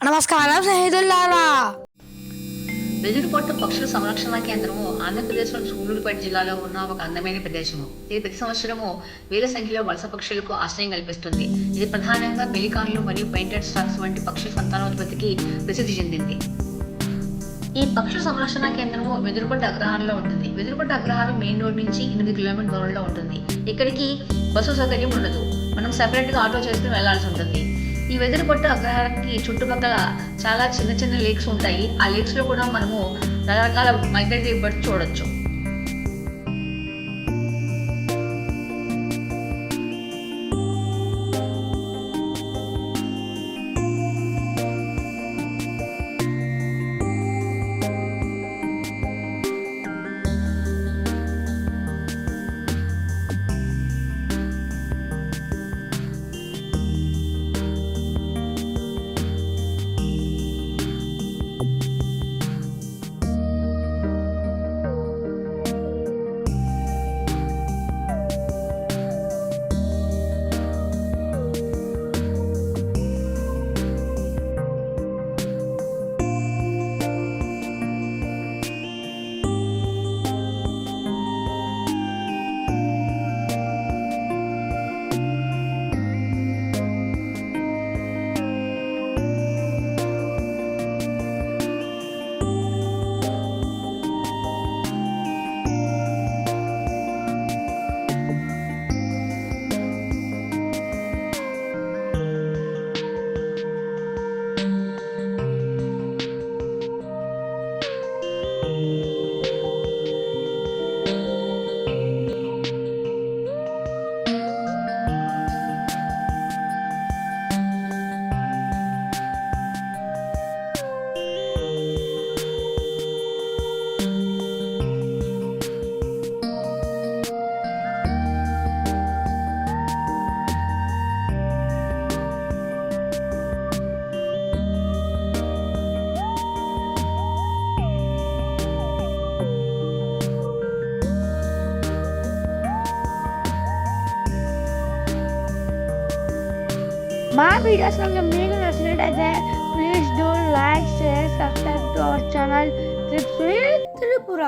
నమస్కారం స్నేహితులారా. వెదురుపట్టు పక్షుల సంరక్షణ కేంద్రము ఆంధ్రప్రదేశ్లోని సూళ్లూరుపేట జిల్లాలో ఉన్న ఒక అందమైన ప్రదేశము. ఇది ప్రతి సంవత్సరము వేల సంఖ్యలో వలస పక్షులకు ఆశ్రయం కల్పిస్తుంది. ఇది ప్రధానంగా పెలికాన్లు మరియు పెయింటెడ్ స్టార్క్స్ వంటి పక్షుల సంతానోత్పత్తికి ప్రసిద్ధి చెందింది. ఈ పక్షుల సంరక్షణ కేంద్రము వెదురుపట్టు అగ్రహారంలో ఉంటుంది. వెదురుపట్టు అగ్రహారం మెయిన్ రోడ్ నుంచి 8 కిలోమీటర్ల దూరంలో ఉంటుంది. ఇక్కడికి బస్సు సౌకర్యం ఉండదు. మనం సెపరేట్గా ఆటో చేసుకుని వెళ్లాల్సి ఉంటుంది. ఈ వెదురుపట్టు అగ్రహారానికి చుట్టుపక్కల చాలా చిన్న చిన్న లేక్స్ ఉంటాయి. ఆ లేక్స్ లో కూడా మనము రకరకాల మైగ్రేటరీ బర్డ్స్ చూడొచ్చు. మా వీడియోస్ కనుక మీకు నచ్చినట్టయితే please do like, share, subscribe to our channel Tripura.